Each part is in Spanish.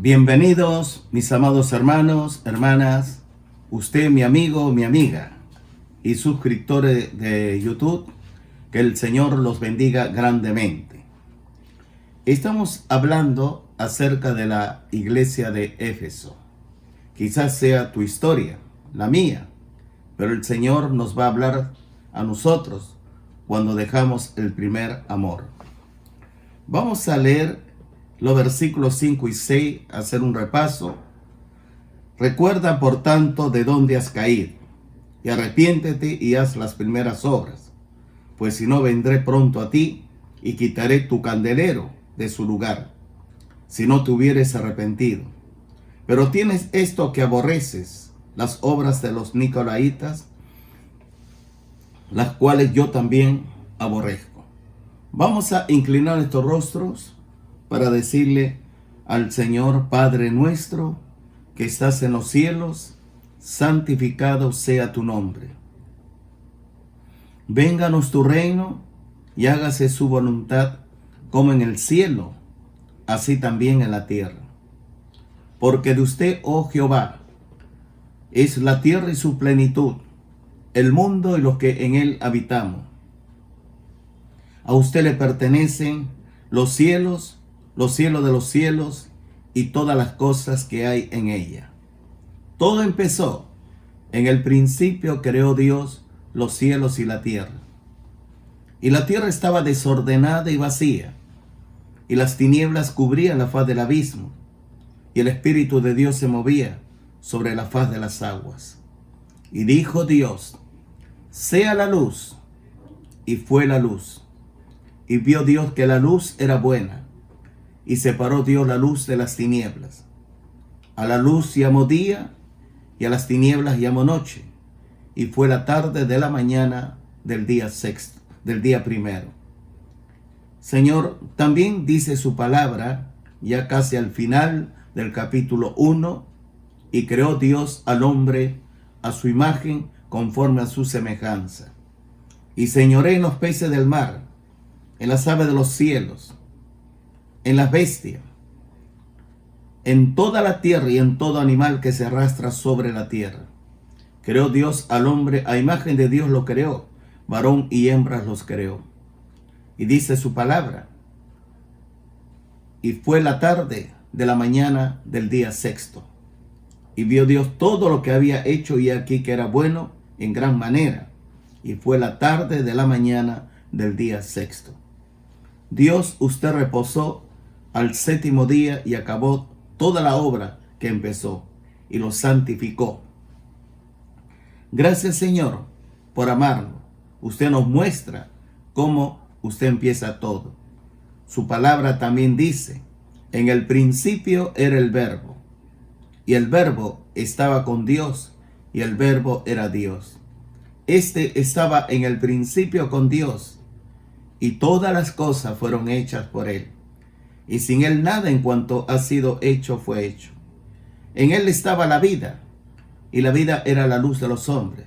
Bienvenidos, mis amados hermanos, hermanas, usted, mi amigo, mi amiga y suscriptores de YouTube, que el Señor los bendiga grandemente. Estamos hablando acerca de la iglesia de Éfeso. Quizás sea tu historia, la mía, pero el Señor nos va a hablar a nosotros cuando dejamos el primer amor. Vamos a leer los versículos 5 y 6, hacer un repaso. Recuerda, por tanto, de dónde has caído, y arrepiéntete y haz las primeras obras, pues si no, vendré pronto a ti y quitaré tu candelero de su lugar, si no te hubieres arrepentido. Pero tienes esto que aborreces, las obras de los nicolaitas, las cuales yo también aborrezco. Vamos a inclinar nuestros rostros para decirle al Señor: Padre nuestro que estás en los cielos, santificado sea tu nombre. Vénganos tu reino y hágase su voluntad, como en el cielo, así también en la tierra. Porque de usted, oh Jehová, es la tierra y su plenitud, el mundo y los que en él habitamos. A usted le pertenecen los cielos de los cielos y todas las cosas que hay en ella. Todo empezó. En el principio creó Dios los cielos y la tierra. Y la tierra estaba desordenada y vacía, y las tinieblas cubrían la faz del abismo, y el Espíritu de Dios se movía sobre la faz de las aguas. Y dijo Dios: sea la luz, y fue la luz. Y vio Dios que la luz era buena, y separó Dios la luz de las tinieblas. A la luz llamó día, y a las tinieblas llamó noche. Y fue la tarde de la mañana del día sexto, del día primero. Señor, también dice su palabra, ya casi al final del capítulo 1, y creó Dios al hombre a su imagen, conforme a su semejanza. Y señoré en los peces del mar, en las aves de los cielos, en las bestias, en toda la tierra y en todo animal que se arrastra sobre la tierra. Creó Dios al hombre, a imagen de Dios lo creó, varón y hembra los creó. Y dice su palabra: y fue la tarde de la mañana del día sexto. Y vio Dios todo lo que había hecho, y aquí que era bueno en gran manera. Y fue la tarde de la mañana del día sexto. Dios, usted reposó al séptimo día y acabó toda la obra que empezó y lo santificó. Gracias, Señor, por amarnos. Usted nos muestra cómo usted empieza todo. Su palabra también dice: en el principio era el Verbo, y el Verbo estaba con Dios, y el Verbo era Dios. Este estaba en el principio con Dios, y todas las cosas fueron hechas por él. Y sin él nada en cuanto ha sido hecho fue hecho. En él estaba la vida, y la vida era la luz de los hombres.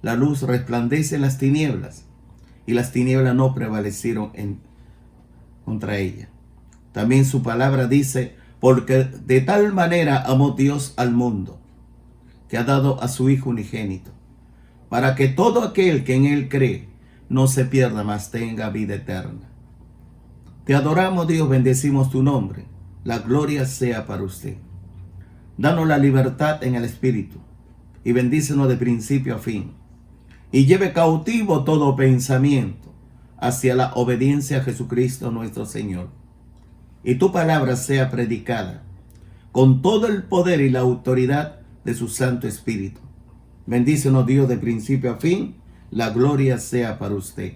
La luz resplandece en las tinieblas, y las tinieblas no prevalecieron contra ella. También su palabra dice: porque de tal manera amó Dios al mundo, que ha dado a su Hijo unigénito, para que todo aquel que en él cree no se pierda, mas tenga vida eterna. Te adoramos, Dios, bendecimos tu nombre. La gloria sea para usted. Danos la libertad en el Espíritu, y bendícenos de principio a fin. Y lleve cautivo todo pensamiento hacia la obediencia a Jesucristo nuestro Señor. Y tu palabra sea predicada con todo el poder y la autoridad de su Santo Espíritu. Bendícenos, Dios, de principio a fin. La gloria sea para usted.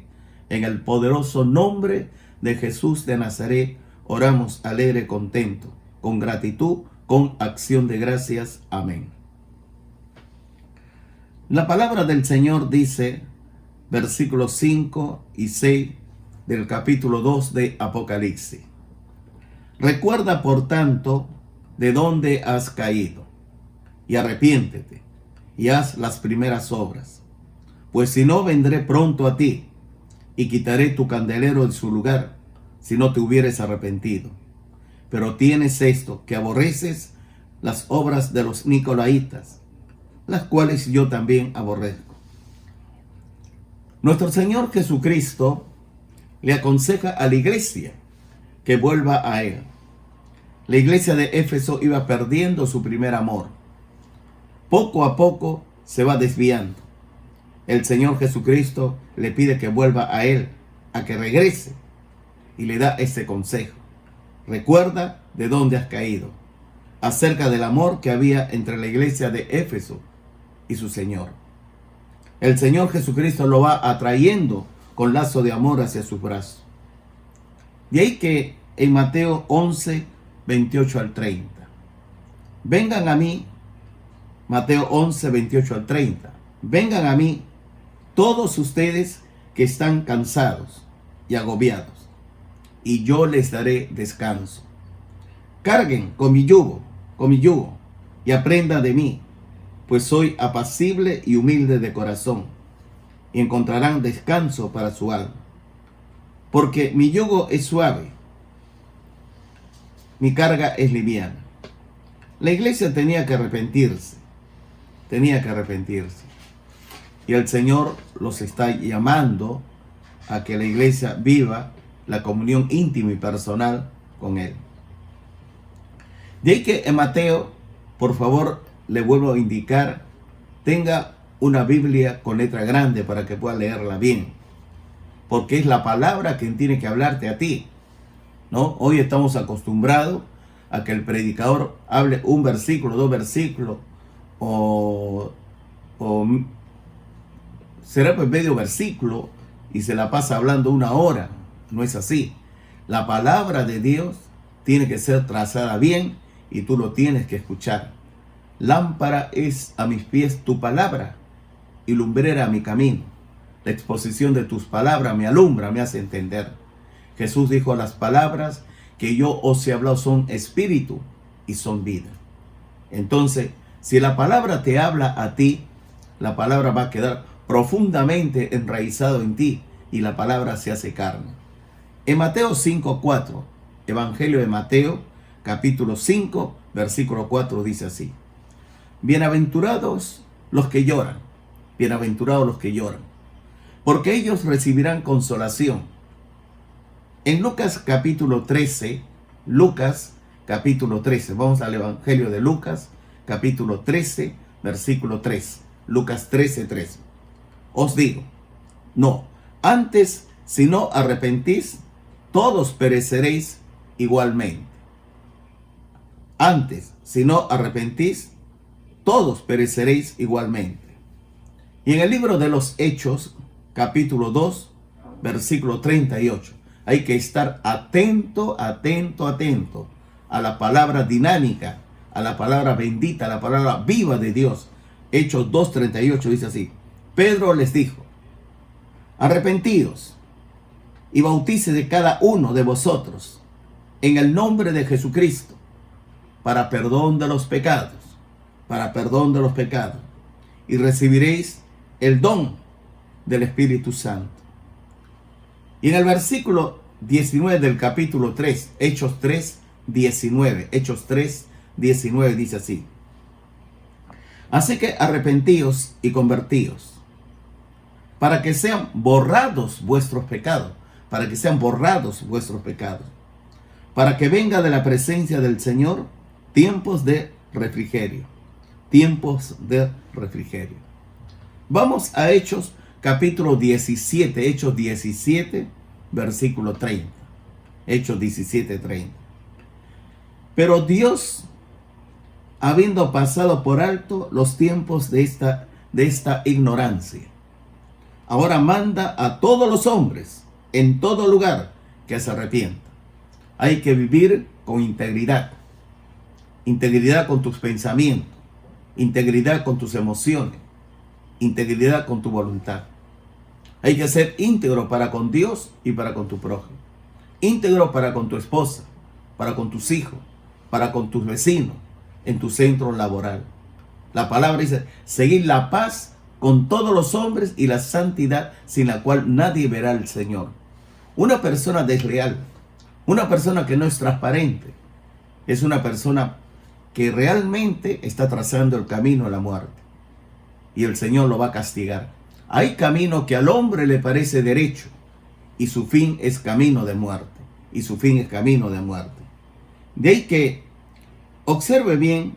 En el poderoso nombre de Jesús de Nazaret, oramos alegre, contento, con gratitud, con acción de gracias. Amén. La palabra del Señor dice, versículos 5 y 6 del capítulo 2 de Apocalipsis: recuerda, por tanto, de dónde has caído, y arrepiéntete, y haz las primeras obras, pues si no, vendré pronto a ti, y quitaré tu candelero de su lugar, si no te hubieres arrepentido. pero tienes esto, que aborreces las obras de los nicolaitas, las cuales yo también aborrezco. Nuestro Señor Jesucristo le aconseja a la iglesia que vuelva a Él. La iglesia de Éfeso iba perdiendo su primer amor. Poco a poco se va desviando. El Señor Jesucristo le pide que vuelva a Él, a que regrese, y le da este consejo. Recuerda de dónde has caído, acerca del amor que había entre la iglesia de Éfeso y su Señor. El Señor Jesucristo lo va atrayendo con lazo de amor hacia sus brazos. De ahí que en Mateo 11, 28 al 30. Vengan a mí, Mateo 11, 28 al 30. Vengan a mí todos ustedes que están cansados y agobiados, y yo les daré descanso. Carguen con mi yugo, y aprendan de mí, pues soy apacible y humilde de corazón, y encontrarán descanso para su alma. Porque mi yugo es suave, mi carga es liviana. La iglesia tenía que arrepentirse, Y el Señor los está llamando a que la iglesia viva la comunión íntima y personal con Él. De ahí que en Mateo, por favor, le vuelvo a indicar, tenga una Biblia con letra grande para que pueda leerla bien, porque es la palabra quien tiene que hablarte a ti, ¿no? Hoy estamos acostumbrados a que el predicador hable un versículo, dos versículos, o será pues medio versículo y se la pasa hablando una hora. No es así. La palabra de Dios tiene que ser trazada bien y tú lo tienes que escuchar. Lámpara es a mis pies tu palabra y lumbrera a mi camino. La exposición de tus palabras me alumbra, me hace entender. Jesús dijo, las palabras que yo os he hablado son espíritu y son vida. Entonces, si la palabra te habla a ti, la palabra va a quedar profundamente enraizado en ti y la palabra se hace carne. En Mateo 5:4, Evangelio de Mateo, capítulo 5, versículo 4 dice así: bienaventurados los que lloran, porque ellos recibirán consolación. En Lucas capítulo 13, vamos al Evangelio de Lucas, capítulo 13, versículo 3. Lucas 13, 3. Os digo, no, antes, si no arrepentís, todos pereceréis igualmente. Antes, si no arrepentís, todos pereceréis igualmente. Y en el libro de los Hechos, capítulo 2, versículo 38, hay que estar atento a la palabra dinámica, a la palabra bendita, a la palabra viva de Dios. Hechos 2:38 dice así: Pedro les dijo, arrepentidos y bautice de cada uno de vosotros en el nombre de Jesucristo para perdón de los pecados, y recibiréis el don del Espíritu Santo. Y en el versículo 19 del capítulo 3, Hechos 3:19 dice así: así que arrepentíos y convertíos, para que sean borrados vuestros pecados, para que venga de la presencia del Señor tiempos de refrigerio. Vamos a Hechos capítulo 17, Hechos 17, versículo 30. Hechos 17:30. Pero Dios, habiendo pasado por alto los tiempos de esta ignorancia, ahora manda a todos los hombres en todo lugar que se arrepientan. Hay que vivir con integridad con tus pensamientos, integridad con tus emociones, integridad con tu voluntad. Hay que ser íntegro para con Dios y para con tu prójimo, íntegro para con tu esposa, para con tus hijos, para con tus vecinos, en tu centro laboral. La palabra dice, seguir la paz con todos los hombres y la santidad, sin la cual nadie verá al Señor. Una persona desleal, una persona que no es transparente, es una persona que realmente está trazando el camino a la muerte. Y el Señor lo va a castigar. Hay camino que al hombre le parece derecho, y su fin es camino de muerte. Y su fin es camino de muerte. De ahí que observe bien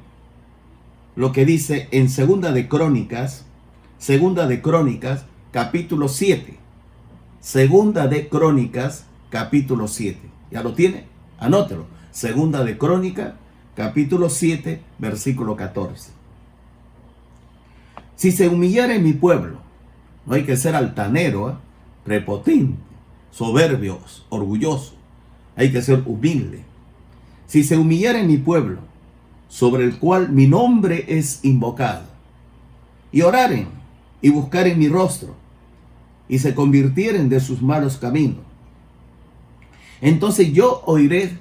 lo que dice en Segunda de Crónicas, capítulo 7. Segunda de Crónicas, capítulo 7. ¿Ya lo tiene? Anótelo. Segunda de Crónicas, capítulo 7, versículo 14. Si se humillare mi pueblo, no hay que ser altanero, prepotente, soberbio, orgulloso. Hay que ser humilde. Si se humillare mi pueblo, sobre el cual mi nombre es invocado, y oraren y buscaren mi rostro, y se convirtieren de sus malos caminos, entonces yo oiré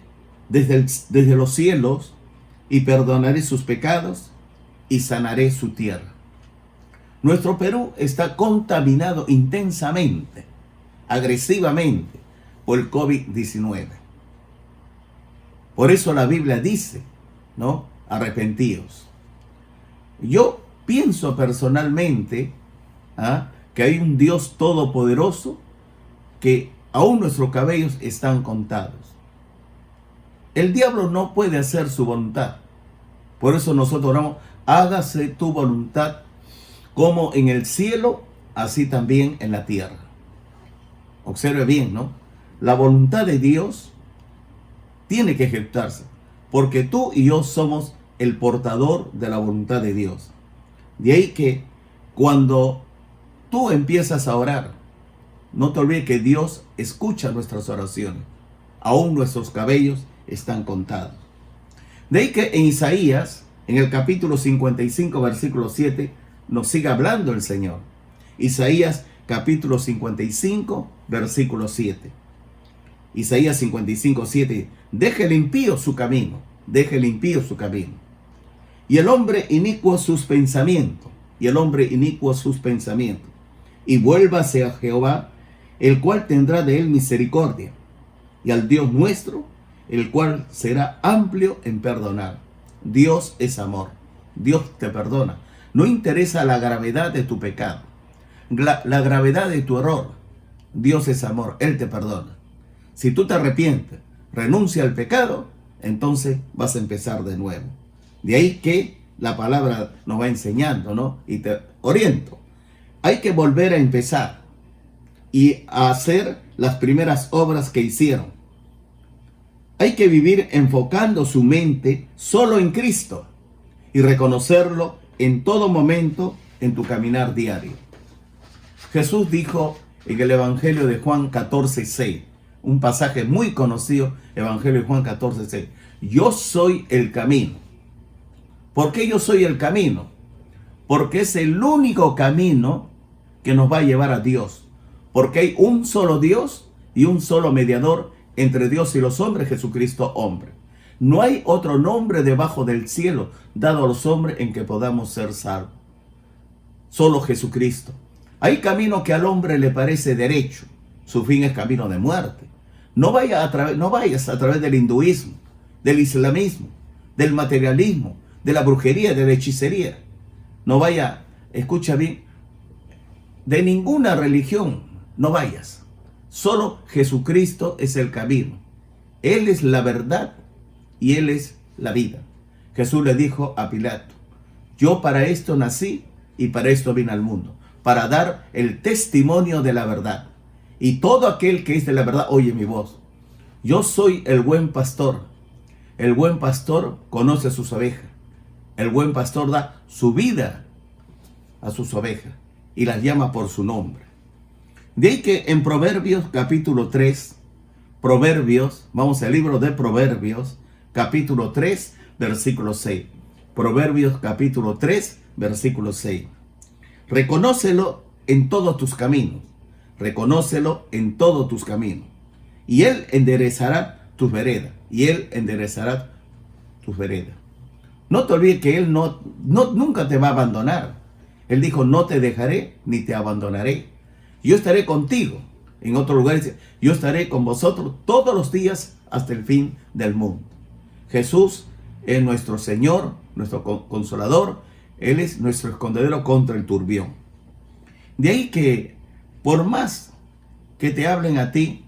desde los cielos, y perdonaré sus pecados, y sanaré su tierra. Nuestro Perú está contaminado intensamente, agresivamente, por el COVID-19. Por eso la Biblia dice, ¿no? Arrepentíos. Yo pienso personalmente que hay un Dios todopoderoso que aún nuestros cabellos están contados. El diablo no puede hacer su voluntad. Por eso nosotros oramos, hágase tu voluntad como en el cielo, así también en la tierra. Observe bien, ¿no? La voluntad de Dios tiene que ejecutarse, porque tú y yo somos el portador de la voluntad de Dios. De ahí que cuando tú empiezas a orar, no te olvides que Dios escucha nuestras oraciones. Aún nuestros cabellos están contados. De ahí que en Isaías, en el capítulo 55, versículo 7, nos sigue hablando el Señor. Isaías capítulo 55, versículo 7. Isaías 55, 7. Deje el impío su camino, deje el impío su camino. Y el hombre inicuo sus pensamientos, y vuélvase a Jehová, el cual tendrá de él misericordia, y al Dios nuestro, el cual será amplio en perdonar. Dios es amor, Dios te perdona. No interesa la gravedad de tu pecado, la gravedad de tu error. Dios es amor, Él te perdona. Si tú te arrepientes, renuncia al pecado, entonces vas a empezar de nuevo. De ahí que la palabra nos va enseñando, ¿no? Y te oriento. Hay que volver a empezar y a hacer las primeras obras que hicieron. Hay que vivir enfocando su mente solo en Cristo y reconocerlo en todo momento en tu caminar diario. Jesús dijo en el Evangelio de Juan 14:6, un pasaje muy conocido, Evangelio de Juan 14:6. Yo soy el camino. ¿Por qué yo soy el camino? Porque es el único camino que nos va a llevar a Dios. Porque hay un solo Dios y un solo mediador entre Dios y los hombres, Jesucristo hombre. No hay otro nombre debajo del cielo dado a los hombres en que podamos ser salvos. Solo Jesucristo. Hay camino que al hombre le parece derecho. Su fin es camino de muerte. No vayas a través del hinduismo, del islamismo, del materialismo, de la brujería, de la hechicería. No vaya, escucha bien, de ninguna religión no vayas. Solo Jesucristo es el camino. Él es la verdad y Él es la vida. Jesús le dijo a Pilato, yo para esto nací y para esto vine al mundo, para dar el testimonio de la verdad. Y todo aquel que es de la verdad oye mi voz. Yo soy el buen pastor. El buen pastor conoce a sus ovejas. El buen pastor da su vida a sus ovejas y las llama por su nombre. De ahí que en Proverbios capítulo 3, vamos al libro de Proverbios capítulo 3, versículo 6. Proverbios capítulo 3, versículo 6. Reconócelo en todos tus caminos. Reconócelo en todos tus caminos. Y Él enderezará tus veredas. No te olvides que Él nunca te va a abandonar. Él dijo, no te dejaré ni te abandonaré. Yo estaré contigo. En otro lugar dice, yo estaré con vosotros todos los días hasta el fin del mundo. Jesús es nuestro Señor, nuestro consolador. Él es nuestro escondedero contra el turbión. De ahí que, por más que te hablen a ti,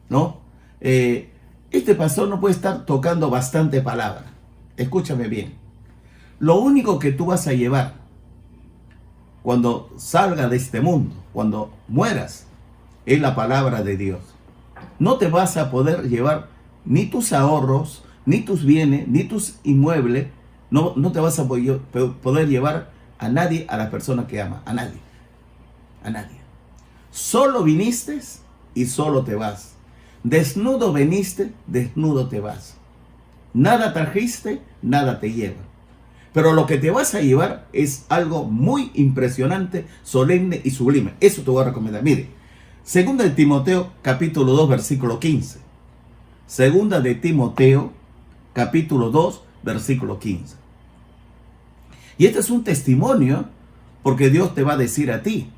¿no? Este pastor no puede estar tocando bastante palabra. Escúchame bien. Lo único que tú vas a llevar cuando salga de este mundo, cuando mueras, es la palabra de Dios. No te vas a poder llevar ni tus ahorros, ni tus bienes, ni tus inmuebles. No te vas a poder llevar a nadie, a la persona que ama. A nadie. A nadie. Solo viniste y solo te vas. Desnudo veniste, desnudo te vas. Nada trajiste, nada te lleva. Pero lo que te vas a llevar es algo muy impresionante, solemne y sublime. Eso te voy a recomendar. Mire, segunda de Timoteo, capítulo 2, versículo 15. Segunda de Timoteo, capítulo 2, versículo 15. Y este es un testimonio, porque Dios te va a decir a ti,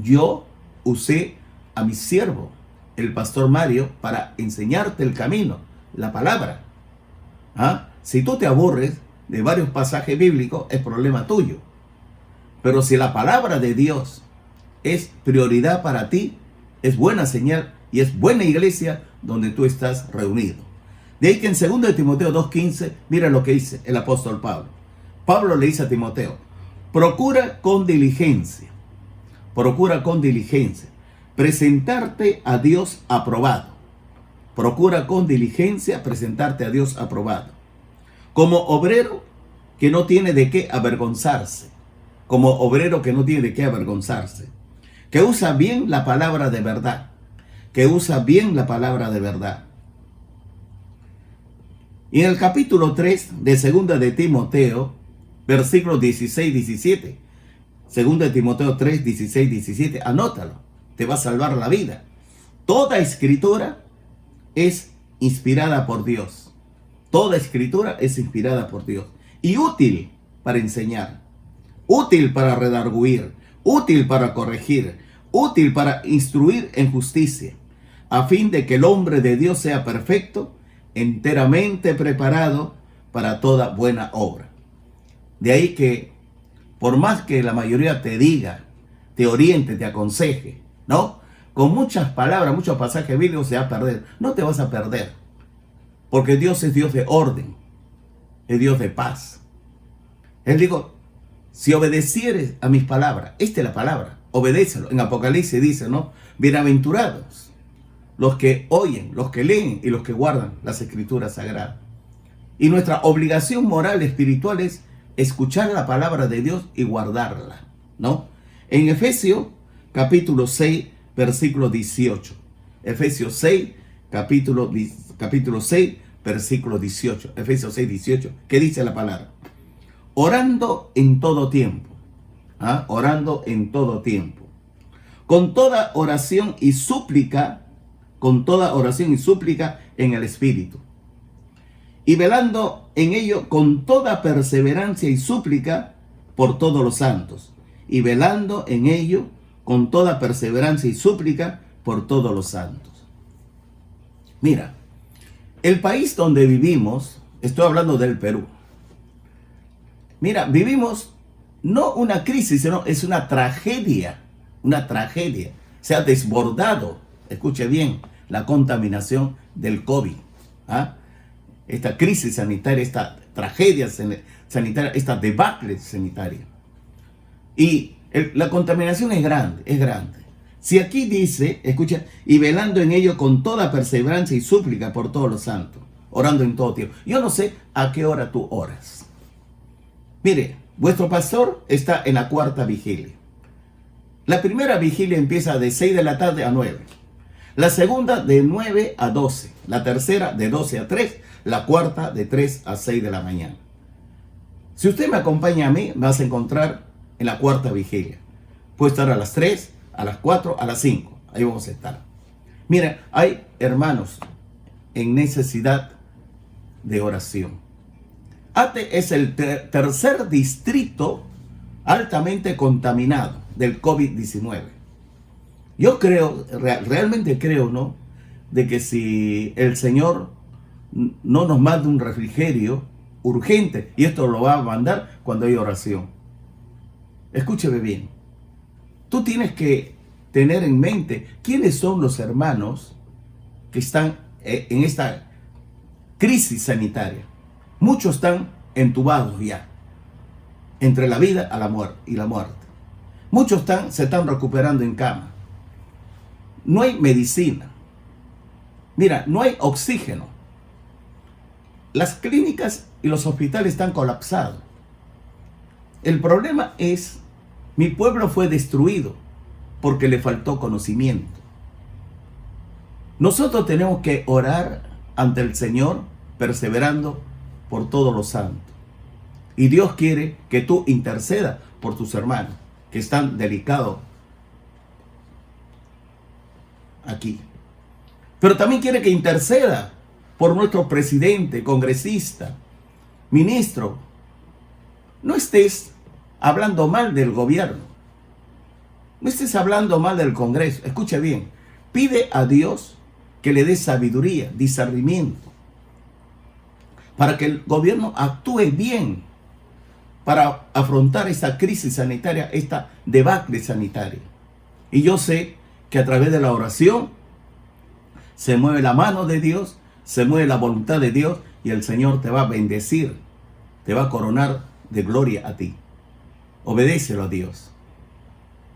yo usé a mi siervo, el pastor Mario, para enseñarte el camino, la palabra. Si tú te aburres de varios pasajes bíblicos, es problema tuyo. Pero si la palabra de Dios es prioridad para ti, es buena señal y es buena iglesia donde tú estás reunido. De ahí que en 2 de Timoteo 2:15, mira lo que dice el apóstol Pablo. Pablo le dice a Timoteo, procura con diligencia, presentarte a Dios aprobado. Procura con diligencia presentarte a Dios aprobado. Como obrero que no tiene de qué avergonzarse. Que usa bien la palabra de verdad. Y en el capítulo 3 de 2 de Timoteo, versículos 16-17. 2 de Timoteo 3, 16-17. Anótalo. Te va a salvar la vida. Toda escritura es inspirada por Dios. Y útil para enseñar, útil para redarguir, útil para corregir, útil para instruir en justicia, a fin de que el hombre de Dios sea perfecto, enteramente preparado para toda buena obra. De ahí que, por más que la mayoría te diga, te oriente, te aconseje, ¿no? Con muchas palabras, muchos pasajes bíblicos se va a perder. No te vas a perder. Porque Dios es Dios de orden. Es Dios de paz. Él dijo, si obedecieres a mis palabras, esta es la palabra, obedécelo. En Apocalipsis dice, ¿no? Bienaventurados los que oyen, los que leen y los que guardan las escrituras sagradas. Y nuestra obligación moral espiritual es escuchar la palabra de Dios y guardarla, ¿no? En Efesios capítulo 6, versículo 18. Efesios 6, capítulo 6, versículo 18. Efesios 6, 18. ¿Qué dice la palabra? Orando en todo tiempo. Orando en todo tiempo. Con toda oración y súplica en el Espíritu. Y velando en ello con toda perseverancia y súplica por todos los santos. Y velando en ello con toda perseverancia y súplica por todos los santos. Mira, el país donde vivimos, estoy hablando del Perú. Mira, vivimos no una crisis, sino es una tragedia. Se ha desbordado, escuche bien, la contaminación del COVID. Esta crisis sanitaria, esta tragedia sanitaria, esta debacle sanitaria. Y la contaminación es grande. Si aquí dice, escucha, y velando en ello con toda perseverancia y súplica por todos los santos, orando en todo tiempo. Yo no sé a qué hora tú oras. Mire, vuestro pastor está en la cuarta vigilia. La primera vigilia empieza de 6 de la tarde a 9. La segunda de 9 a 12. La tercera de 12 a 3. La cuarta de 3 a 6 de la mañana. Si usted me acompaña a mí, me vas a encontrar en la cuarta vigilia. Puede estar a las 3, a las 4, a las 5. Ahí vamos a estar. Mira, hay hermanos en necesidad de oración. Ate es el tercer distrito altamente contaminado del COVID-19. Yo creo, realmente creo, ¿no? De que si el Señor no nos mande un refrigerio urgente, y esto lo va a mandar cuando hay oración. Escúcheme bien. Tú tienes que tener en mente quiénes son los hermanos que están en esta crisis sanitaria. Muchos están entubados ya, entre la vida a la muerte y la muerte. Muchos se están recuperando en cama. No hay medicina. Mira, no hay oxígeno. Las clínicas y los hospitales están colapsados. El problema es, mi pueblo fue destruido porque le faltó conocimiento. Nosotros tenemos que orar ante el Señor, perseverando por todos los santos. Y Dios quiere que tú intercedas por tus hermanos que están delicados aquí. Pero también quiere que interceda por nuestro presidente, congresista, ministro. No estés hablando mal del gobierno. No estés hablando mal del Congreso. Escucha bien. Pide a Dios que le dé sabiduría, discernimiento, para que el gobierno actúe bien, para afrontar esta crisis sanitaria, esta debacle sanitaria. Y yo sé que a través de la oración se mueve la mano de Dios, se mueve la voluntad de Dios, y el Señor te va a bendecir, te va a coronar de gloria a ti. Obedécelo a Dios.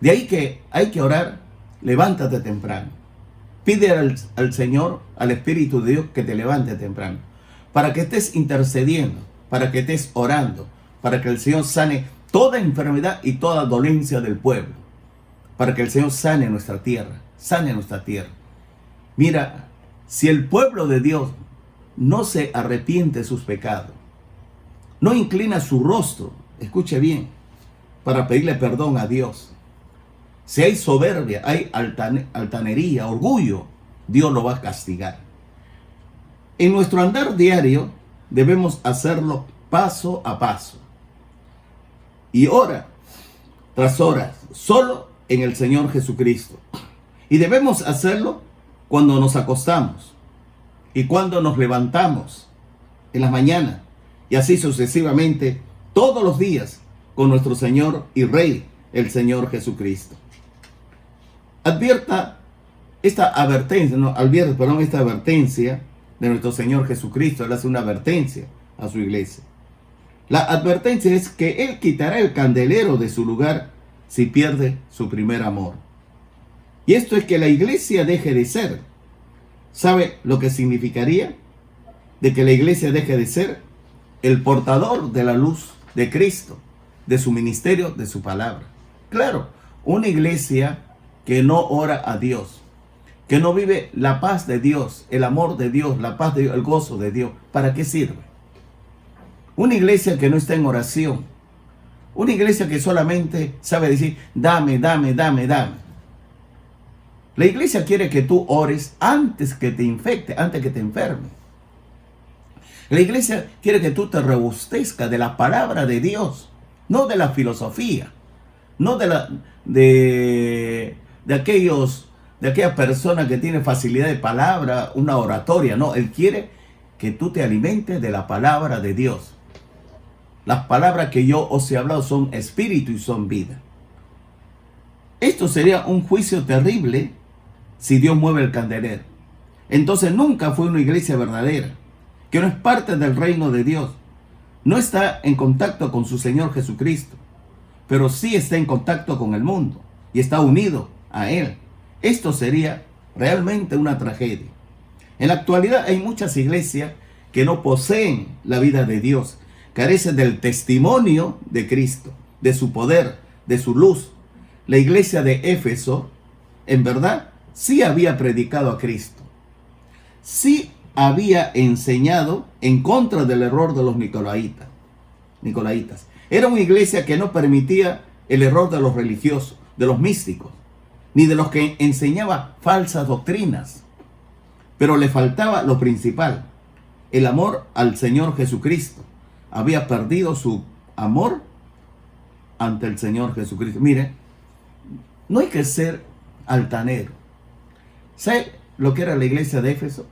De ahí que hay que orar, levántate temprano. Pide al Señor, al Espíritu de Dios, que te levante temprano, para que estés intercediendo, para que estés orando, para que el Señor sane toda enfermedad y toda dolencia del pueblo, para que el Señor sane nuestra tierra, sane nuestra tierra. Mira, si el pueblo de Dios no se arrepiente de sus pecados, no inclina su rostro, escuche bien, para pedirle perdón a Dios, si hay soberbia, hay altanería, orgullo, Dios lo va a castigar. En nuestro andar diario debemos hacerlo paso a paso, y hora tras hora, solo en el Señor Jesucristo. Y debemos hacerlo cuando nos acostamos y cuando nos levantamos en las mañanas, y así sucesivamente todos los días con nuestro Señor y Rey, el Señor Jesucristo. Advierta esta advertencia, esta advertencia de nuestro Señor Jesucristo. Él hace una advertencia a su iglesia. La advertencia es que Él quitará el candelero de su lugar si pierde su primer amor. Y esto es que la iglesia deje de ser. ¿Sabe lo que significaría? De que la iglesia deje de ser el portador de la luz de Cristo, de su ministerio, de su palabra. Claro, una iglesia que no ora a Dios, que no vive la paz de Dios, el amor de Dios, la paz de Dios, el gozo de Dios, ¿para qué sirve? Una iglesia que no está en oración, una iglesia que solamente sabe decir, dame, dame, dame, dame. La iglesia quiere que tú ores antes que te infecte, antes que te enferme. La iglesia quiere que tú te rebustezcas de la palabra de Dios, no de la filosofía, no de aquella persona que tiene facilidad de palabra, una oratoria. No, Él quiere que tú te alimentes de la palabra de Dios. Las palabras que yo os he hablado son espíritu y son vida. Esto sería un juicio terrible si Dios mueve el candelero. Entonces nunca fue una iglesia verdadera, que no es parte del reino de Dios. No está en contacto con su Señor Jesucristo, pero sí está en contacto con el mundo y está unido a Él. Esto sería realmente una tragedia. En la actualidad hay muchas iglesias que no poseen la vida de Dios, carecen del testimonio de Cristo, de su poder, de su luz. La iglesia de Éfeso, en verdad, sí había predicado a Cristo. Sí había enseñado en contra del error de los nicolaitas. Era una iglesia que no permitía el error de los religiosos, de los místicos, ni de los que enseñaba falsas doctrinas. Pero le faltaba lo principal, el amor al Señor Jesucristo. Había perdido su amor ante el Señor Jesucristo. Mire, no hay que ser altanero. ¿Sabe lo que era la iglesia de Éfeso?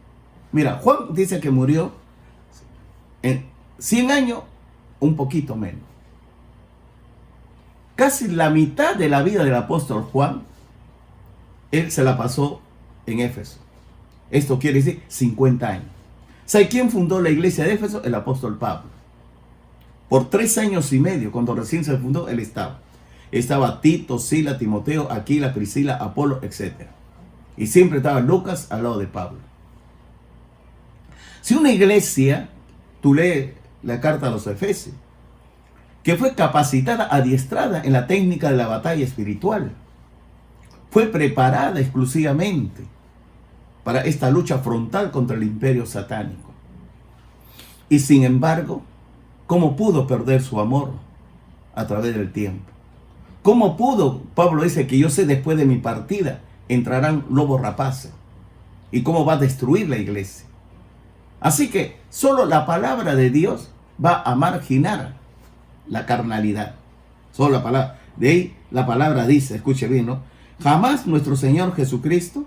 Mira, Juan dice que murió en 100 años, un poquito menos. Casi la mitad de la vida del apóstol Juan, él se la pasó en Éfeso. Esto quiere decir 50 años. ¿Sabe quién fundó la iglesia de Éfeso? El apóstol Pablo. Por 3 años y medio, cuando recién se fundó, él estaba. Estaba Tito, Sila, Timoteo, Aquila, Priscila, Apolo, etc. Y siempre estaba Lucas al lado de Pablo. Si una iglesia, tú lees la carta a los Efesios, que fue capacitada, adiestrada en la técnica de la batalla espiritual, fue preparada exclusivamente para esta lucha frontal contra el imperio satánico. Y sin embargo, ¿cómo pudo perder su amor a través del tiempo? ¿Cómo pudo? Pablo dice que yo sé después de mi partida entrarán lobos rapaces. ¿Y cómo va a destruir la iglesia? Así que solo la palabra de Dios va a marginar la carnalidad. Solo la palabra. De ahí la palabra dice, escuche bien, ¿no? Jamás nuestro Señor Jesucristo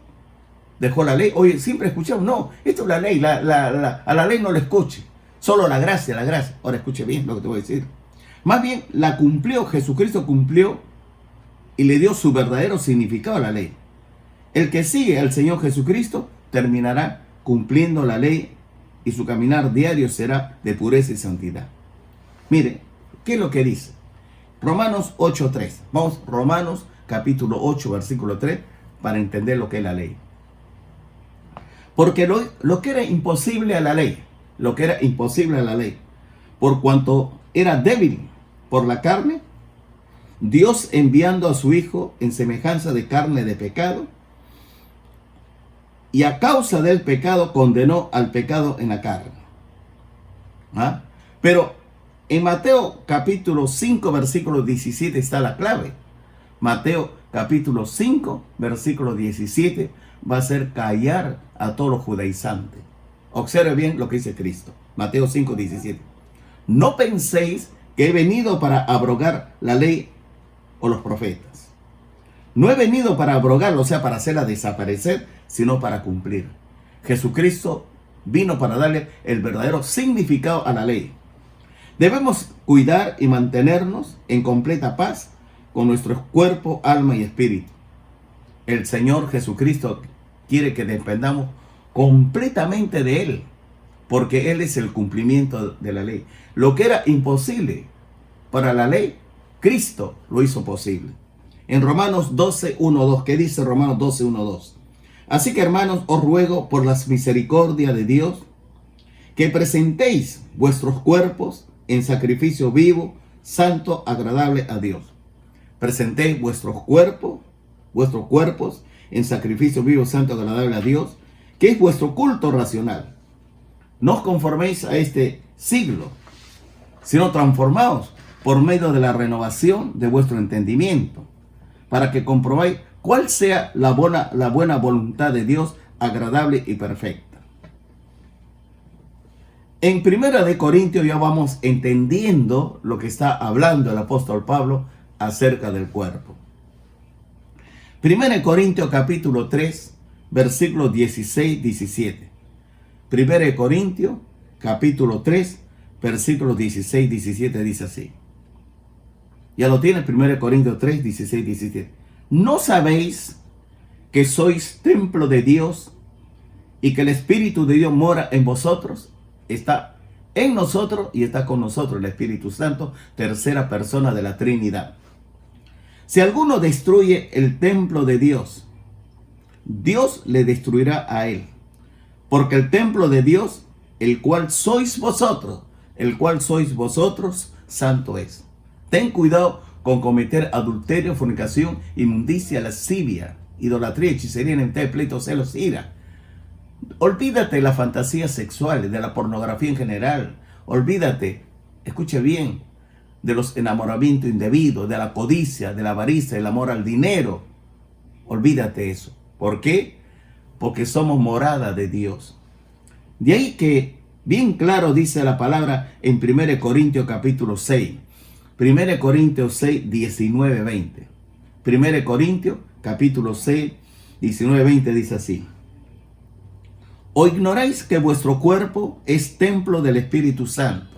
dejó la ley. Oye, siempre escuchamos, no, esto es la ley, a la ley no le escuche. Solo la gracia, la gracia. Ahora escuche bien lo que te voy a decir. Más bien la cumplió, Jesucristo cumplió y le dio su verdadero significado a la ley. El que sigue al Señor Jesucristo terminará cumpliendo la ley y su caminar diario será de pureza y santidad. Mire, ¿qué es lo que dice? Romanos 8:3. Vamos, Romanos capítulo 8, versículo 3, para entender lo que es la ley. Porque lo que era imposible a la ley, por cuanto era débil por la carne, Dios enviando a su Hijo en semejanza de carne de pecado, y a causa del pecado condenó al pecado en la carne. Pero en Mateo capítulo 5, versículo 17 está la clave. Mateo capítulo 5, versículo 17 va a hacer callar a todos los judaizantes. Observe bien lo que dice Cristo. Mateo 5, 17. No penséis que he venido para abrogar la ley o los profetas. No he venido para abrogarlo, o sea, para hacerla desaparecer, sino para cumplir. Jesucristo vino para darle el verdadero significado a la ley. Debemos cuidar y mantenernos en completa paz con nuestro cuerpo, alma y espíritu. El Señor Jesucristo quiere que dependamos completamente de Él, porque Él es el cumplimiento de la ley. Lo que era imposible para la ley, Cristo lo hizo posible. En Romanos 12, 1, 2, ¿qué dice Romanos 12, 1, 2? Así que, hermanos, os ruego por las misericordias de Dios que presentéis vuestros cuerpos en sacrificio vivo, santo, agradable a Dios. Presentéis vuestros cuerpos en sacrificio vivo, santo, agradable a Dios, que es vuestro culto racional. No os conforméis a este siglo, sino transformaos por medio de la renovación de vuestro entendimiento, para que comprobáis cuál sea la buena voluntad de Dios, agradable y perfecta. En 1 Corintios ya vamos entendiendo lo que está hablando el apóstol Pablo acerca del cuerpo. 1 Corintios capítulo 3, versículos 16, 17. 1 Corintios capítulo 3, versículos 16, 17 dice así. Ya lo tiene, 1 Corintios 3, 16, 17. ¿No sabéis que sois templo de Dios y que el Espíritu de Dios mora en vosotros? Está en nosotros y está con nosotros el Espíritu Santo, tercera persona de la Trinidad. Si alguno destruye el templo de Dios, Dios le destruirá a él. Porque el templo de Dios, el cual sois vosotros, santo es. Ten cuidado con cometer adulterio, fornicación, inmundicia, lascivia, idolatría, hechicería, enemistad, pleito, celos, ira. Olvídate de la fantasía sexual, de la pornografía en general. Olvídate, escuche bien, de los enamoramientos indebidos, de la codicia, de la avaricia, del amor al dinero. Olvídate eso. ¿Por qué? Porque somos morada de Dios. De ahí que bien claro dice la palabra en 1 Corintios capítulo 6. 1 Corintios 6, 19, 20. 1 Corintios capítulo 6, 19, 20 dice así. ¿O ignoráis que vuestro cuerpo es templo del Espíritu Santo?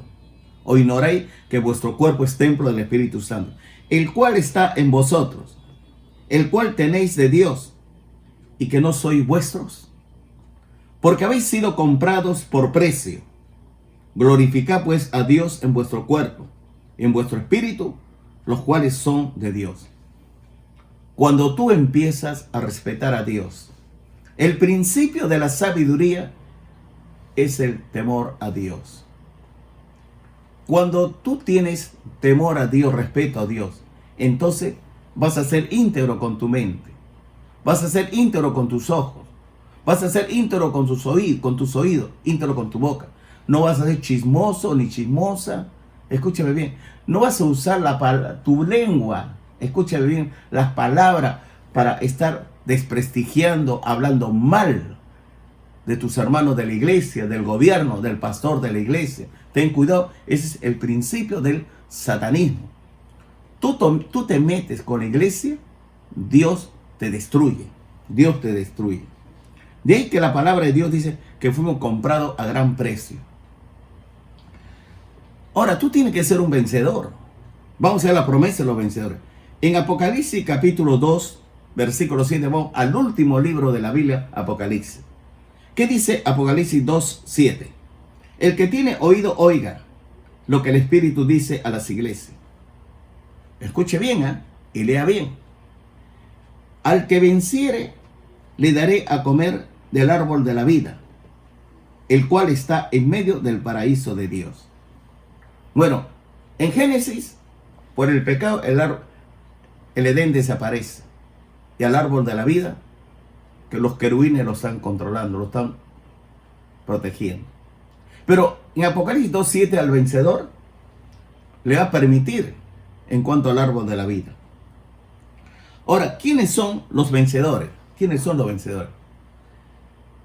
¿O ignoráis que vuestro cuerpo es templo del Espíritu Santo, el cual está en vosotros, el cual tenéis de Dios, y que no sois vuestros? Porque habéis sido comprados por precio. Glorificad pues a Dios en vuestro cuerpo, en vuestro espíritu, los cuales son de Dios. Cuando tú empiezas a respetar a Dios, el principio de la sabiduría es el temor a Dios. Cuando tú tienes temor a Dios, respeto a Dios, entonces vas a ser íntegro con tu mente, vas a ser íntegro con tus ojos, vas a ser íntegro con tus oídos, íntegro con tu boca. No vas a ser chismoso ni chismosa. Escúchame bien, no vas a usar tu lengua, escúchame bien, las palabras para estar desprestigiando, hablando mal de tus hermanos de la iglesia, del gobierno, del pastor de la iglesia. Ten cuidado, ese es el principio del satanismo. Tú te metes con la iglesia, Dios te destruye. Dios te destruye. De ahí que la palabra de Dios dice que fuimos comprados a gran precio. Ahora, tú tienes que ser un vencedor. Vamos a ver la promesa de los vencedores. En Apocalipsis capítulo 2, versículo 7, vamos al último libro de la Biblia, Apocalipsis. ¿Qué dice Apocalipsis 2, 7? El que tiene oído, oiga lo que el Espíritu dice a las iglesias. Escuche bien, y lea bien. Al que venciere, le daré a comer del árbol de la vida, el cual está en medio del paraíso de Dios. Bueno, en Génesis, por el pecado, el Edén desaparece. Y al árbol de la vida, que los querubines lo están controlando, lo están protegiendo. Pero en Apocalipsis 2:7 al vencedor le va a permitir en cuanto al árbol de la vida. Ahora, ¿quiénes son los vencedores? ¿Quiénes son los vencedores?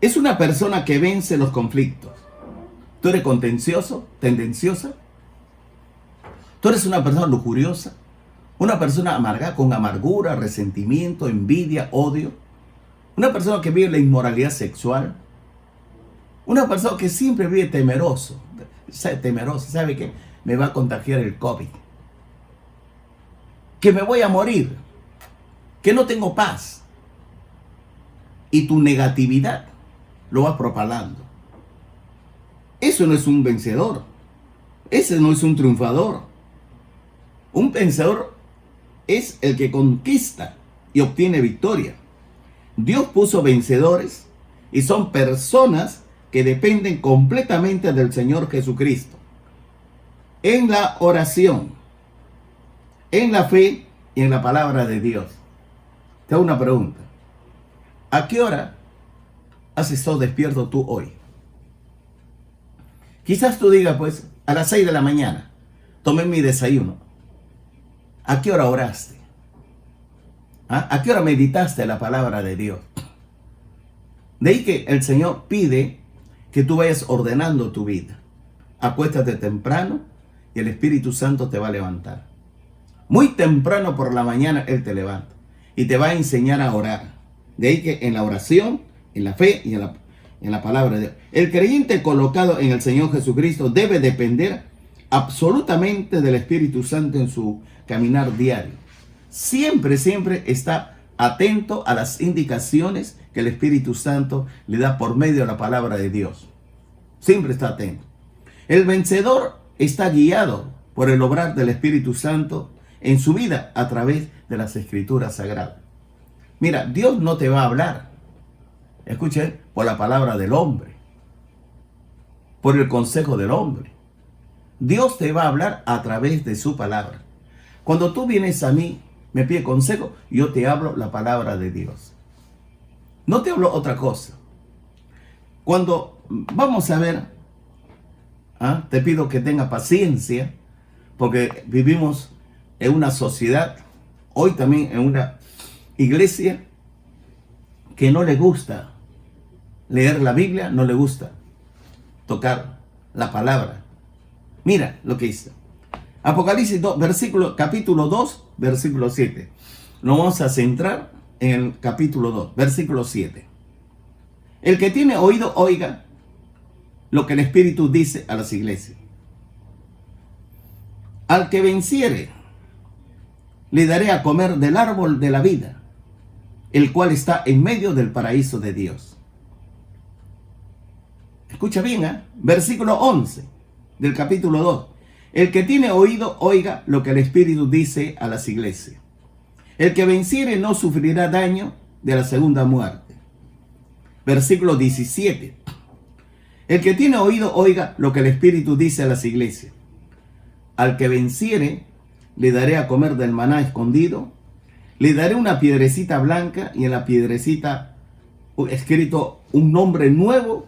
Es una persona que vence los conflictos. ¿Tú eres contencioso, tendenciosa? ¿Tú eres una persona lujuriosa? ¿Una persona amargada, con amargura, resentimiento, envidia, odio? ¿Una persona que vive la inmoralidad sexual? ¿Una persona que siempre vive temeroso, sabe que me va a contagiar el COVID? Que me voy a morir, que no tengo paz. Y tu negatividad lo vas propalando. Eso no es un vencedor. Ese no es un triunfador. Un vencedor es el que conquista y obtiene victoria. Dios puso vencedores y son personas que dependen completamente del Señor Jesucristo. En la oración, en la fe y en la palabra de Dios. Te hago una pregunta. ¿A qué hora has estado despierto tú hoy? Quizás tú digas, pues, a las 6 de la mañana, tomé mi desayuno. ¿A qué hora oraste? ¿A qué hora meditaste la palabra de Dios? De ahí que el Señor pide que tú vayas ordenando tu vida. Acuéstate temprano y el Espíritu Santo te va a levantar. Muy temprano por la mañana Él te levanta y te va a enseñar a orar. De ahí que en la oración, en la fe y en la palabra de Dios. El creyente colocado en el Señor Jesucristo debe depender absolutamente del Espíritu Santo en su caminar diario. Siempre está atento a las indicaciones que el Espíritu Santo le da por medio de la palabra de Dios. Siempre está atento. El vencedor está guiado por el obrar del Espíritu Santo en su vida a través de las Escrituras Sagradas. Mira, Dios no te va a hablar, escuchen, por la palabra del hombre, por el consejo del hombre. Dios te va a hablar a través de su palabra. Cuando tú vienes a mí, me pides consejo, yo te hablo la palabra de Dios. No te hablo otra cosa. Cuando vamos a ver, te pido que tenga paciencia, porque vivimos en una sociedad, hoy también en una iglesia, que no le gusta leer la Biblia, no le gusta tocar la palabra. Mira lo que dice. Apocalipsis 2, capítulo 2, versículo 7. Nos vamos a centrar en el capítulo 2, versículo 7. El que tiene oído, oiga lo que el Espíritu dice a las iglesias. Al que venciere, le daré a comer del árbol de la vida, el cual está en medio del paraíso de Dios. Escucha bien, versículo 11 del capítulo 2. El que tiene oído, oiga lo que el Espíritu dice a las iglesias. El que venciere no sufrirá daño de la segunda muerte. Versículo 17. El que tiene oído, oiga lo que el Espíritu dice a las iglesias. Al que venciere, le daré a comer del maná escondido. Le daré una piedrecita blanca y en la piedrecita escrito un nombre nuevo,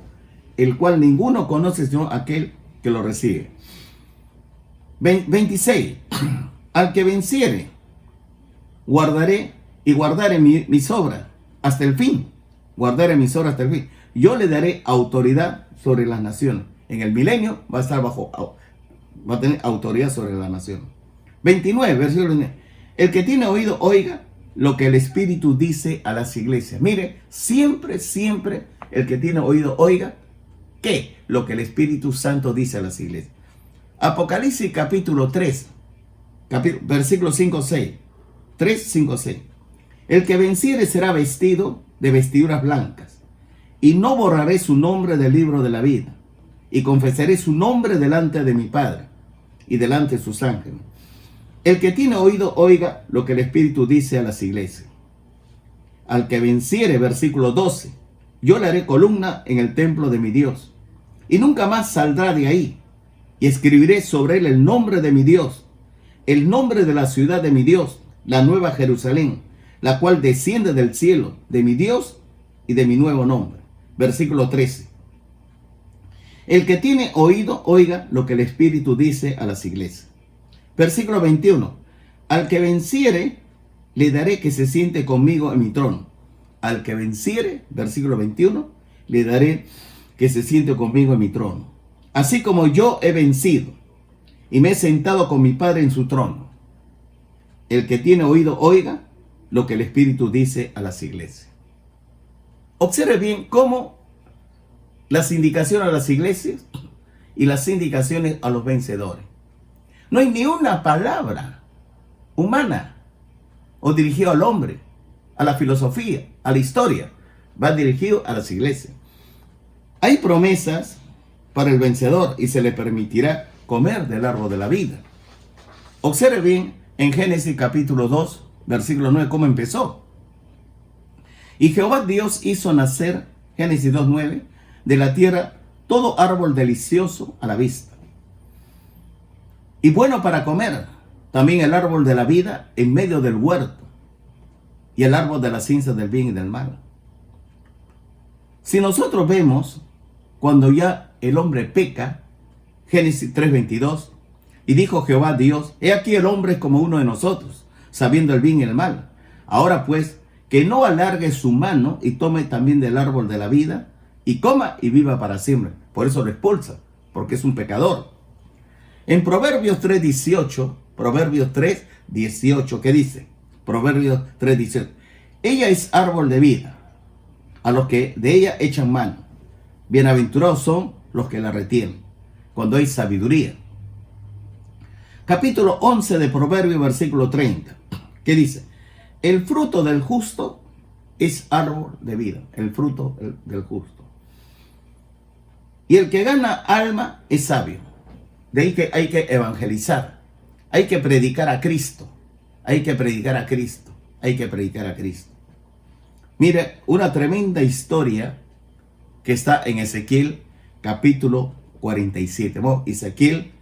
el cual ninguno conoce sino aquel que lo recibe. 26. Al que venciere, guardaré mis obras hasta el fin. Guardaré mis obras hasta el fin. Yo le daré autoridad sobre las naciones. En el milenio va a estar va a tener autoridad sobre las naciones. 29, versículo 29. El que tiene oído, oiga lo que el Espíritu dice a las iglesias. Mire, siempre el que tiene oído, oiga ¿qué? Lo que el Espíritu Santo dice a las iglesias. Apocalipsis capítulo 3, versículo 5, 6. 3, 5, 6. El que venciere será vestido de vestiduras blancas, y no borraré su nombre del libro de la vida, y confesaré su nombre delante de mi Padre, y delante de sus ángeles. El que tiene oído, oiga lo que el Espíritu dice a las iglesias. Al que venciere, versículo 12, yo le haré columna en el templo de mi Dios, y nunca más saldrá de ahí, y escribiré sobre él el nombre de mi Dios, el nombre de la ciudad de mi Dios, la nueva Jerusalén, la cual desciende del cielo, de mi Dios y de mi nuevo nombre. Versículo 13. El que tiene oído, oiga lo que el Espíritu dice a las iglesias. Versículo 21. Al que venciere, le daré que se siente conmigo en mi trono. Al que venciere, versículo 21, le daré que se siente conmigo en mi trono. Así como yo he vencido y me he sentado con mi Padre en su trono. El que tiene oído, oiga lo que el Espíritu dice a las iglesias. Observe bien cómo las indicaciones a las iglesias y las indicaciones a los vencedores. No hay ni una palabra humana o dirigido al hombre, a la filosofía, a la historia. Va dirigido a las iglesias. Hay promesas para el vencedor y se le permitirá comer del árbol de la vida. Observe bien en Génesis capítulo 2, versículo 9, cómo empezó. Y Jehová Dios hizo nacer, Génesis 2, 9, de la tierra todo árbol delicioso a la vista y bueno para comer, también el árbol de la vida en medio del huerto y el árbol de la ciencia del bien y del mal. Si nosotros vemos cuando ya el hombre peca, Génesis 3:22, y dijo Jehová Dios, he aquí el hombre es como uno de nosotros, sabiendo el bien y el mal. Ahora pues, que no alargue su mano y tome también del árbol de la vida y coma y viva para siempre. Por eso lo expulsa, porque es un pecador. En Proverbios 3:18, Proverbios 3:18, ¿qué dice? Proverbios 3:18. Ella es árbol de vida, a los que de ella echan mano. Bienaventurados son los que la retienen, cuando hay sabiduría. Capítulo 11 de Proverbios, versículo 30, ¿qué dice? El fruto del justo es árbol de vida, el fruto del justo. Y el que gana alma es sabio. De ahí que hay que evangelizar, hay que predicar a Cristo, hay que predicar a Cristo, hay que predicar a Cristo. Mire, una tremenda historia que está en Ezequiel capítulo 47. Bueno, Ezequiel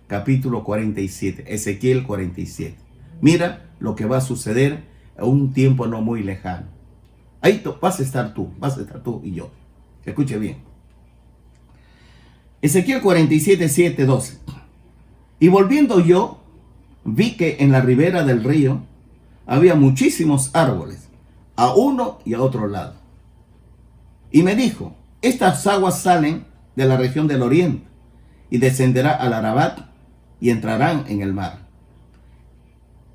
capítulo 47, Ezequiel 47. Mira lo que va a suceder a un tiempo no muy lejano. Ahí vas a estar tú y yo. Escuche bien. Ezequiel 47, 7, 12. Y volviendo yo, vi que en la ribera del río había muchísimos árboles, a uno y a otro lado. Y me dijo, estas aguas salen de la región del oriente y descenderá al Arabat y entrarán en el mar.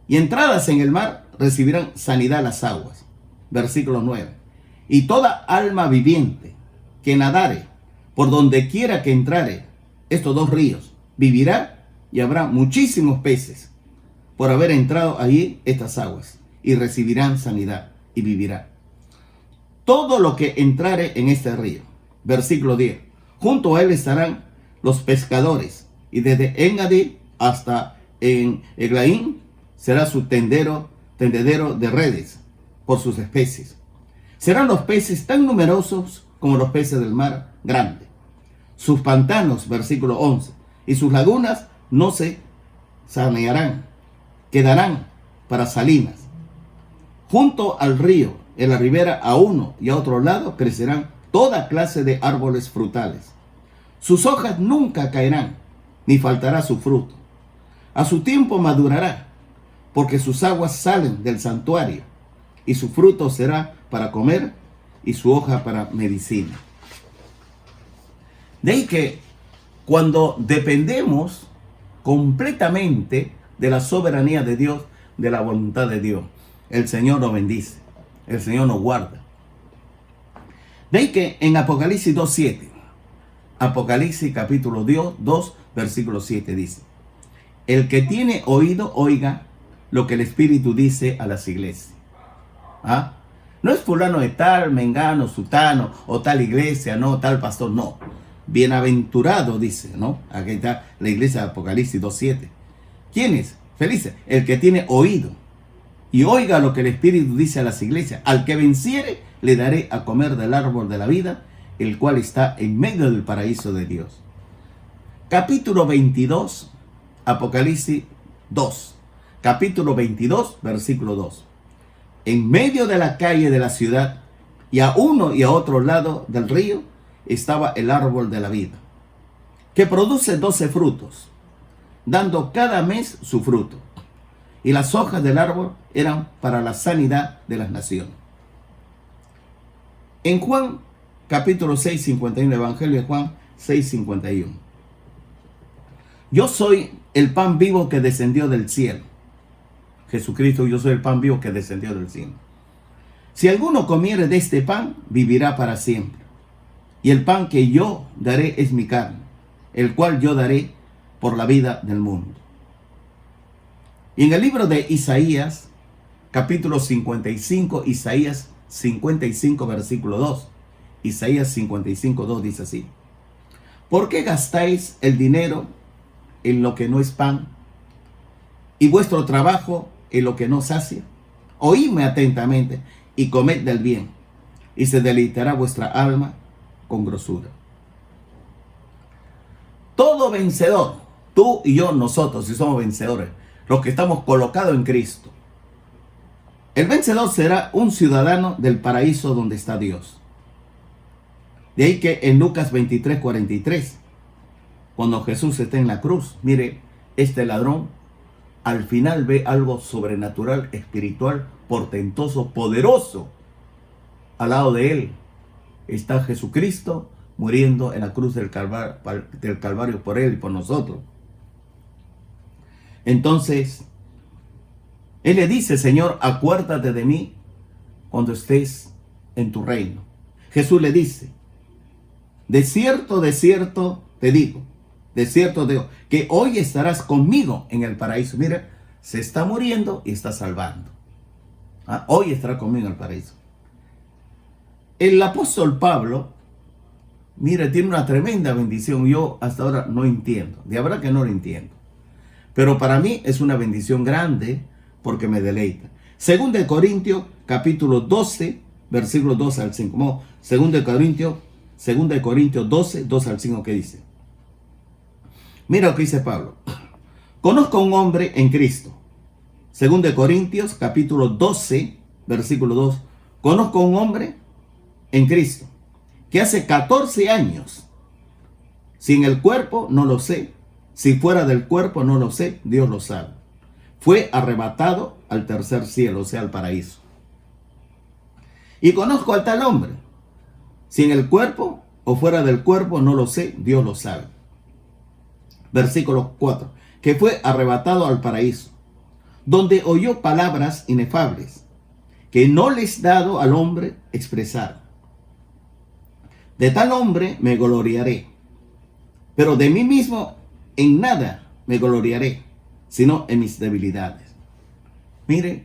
Y entradas en el mar recibirán sanidad las aguas. Versículo 9. Y toda alma viviente que nadare, por donde quiera que entrare estos dos ríos, vivirá, y habrá muchísimos peces por haber entrado allí estas aguas, y recibirán sanidad y vivirá. Todo lo que entrare en este río. Versículo 10. Junto a él estarán los pescadores, y desde Engadi hasta en Eglaim será su tendedero de redes por sus especies. Serán los peces tan numerosos como los peces del mar grande. Sus pantanos, versículo 11, y sus lagunas no se sanearán, quedarán para salinas. Junto al río, en la ribera, a uno y a otro lado, crecerán toda clase de árboles frutales. Sus hojas nunca caerán, ni faltará su fruto. A su tiempo madurará, porque sus aguas salen del santuario, y su fruto será para comer, y su hoja para medicina. De ahí que cuando dependemos completamente de la soberanía de Dios, de la voluntad de Dios, el Señor nos bendice, el Señor nos guarda. De ahí que en Apocalipsis 2:7, Apocalipsis capítulo 2, versículo 7 dice: el que tiene oído, oiga lo que el Espíritu dice a las iglesias. ¿Ah? No es fulano de tal, mengano, sutano, o tal iglesia, no, tal pastor, no. Bienaventurado, dice, ¿no? Aquí está la iglesia de Apocalipsis 2:7. ¿Quién es? Felices, el que tiene oído y oiga lo que el Espíritu dice a las iglesias. Al que venciere, le daré a comer del árbol de la vida, el cual está en medio del paraíso de Dios. Capítulo 22, Apocalipsis 2. Capítulo 22, versículo 2. En medio de la calle de la ciudad, y a uno y a otro lado del río, estaba el árbol de la vida, que produce 12 frutos, dando cada mes su fruto. Y las hojas del árbol eran para la sanidad de las naciones. En Juan, capítulo 6:51, Evangelio de Juan 6:51. Yo soy el pan vivo que descendió del cielo. Jesucristo, yo soy el pan vivo que descendió del cielo. Si alguno comiere de este pan, vivirá para siempre. Y el pan que yo daré es mi carne, el cual yo daré por la vida del mundo. Y en el libro de Isaías, capítulo 55, Isaías 55, versículo 2. Isaías 55, 2 dice así: ¿por qué gastáis el dinero en lo que no es pan, y vuestro trabajo en lo que no sacia? Oídme atentamente y comed del bien, y se deleitará vuestra alma con grosura. Todo vencedor, tú y yo, nosotros, si somos vencedores, los que estamos colocados en Cristo, el vencedor será un ciudadano del paraíso donde está Dios. De ahí que en Lucas 23:43, cuando Jesús está en la cruz, mire, este ladrón al final ve algo sobrenatural, espiritual, portentoso, poderoso. Al lado de él está Jesucristo muriendo en la cruz del Calvario por él y por nosotros. Entonces, él le dice: Señor, acuérdate de mí cuando estés en tu reino. Jesús le dice: de cierto te digo, que hoy estarás conmigo en el paraíso. Mira, se está muriendo y está salvando. Hoy estará conmigo en el paraíso. El apóstol Pablo, mira, tiene una tremenda bendición. Yo hasta ahora no entiendo. De verdad que no lo entiendo. Pero para mí es una bendición grande porque me deleita. 2 Corintios, capítulo 12, versículos 2 al 5. 2 Corintios 12, 2 al 5, ¿qué dice? Mira lo que dice Pablo. Conozco a un hombre en Cristo. 2 Corintios, capítulo 12, versículo 2. Conozco a un hombre en Cristo que hace 14 años, si en el cuerpo no lo sé, si fuera del cuerpo no lo sé, Dios lo sabe, fue arrebatado al tercer cielo, o sea, al paraíso. Y conozco al tal hombre, si en el cuerpo o fuera del cuerpo no lo sé, Dios lo sabe. Versículo 4, que fue arrebatado al paraíso, donde oyó palabras inefables, que no les dado al hombre expresar. De tal hombre me gloriaré, pero de mí mismo en nada me gloriaré, sino en mis debilidades. Mire,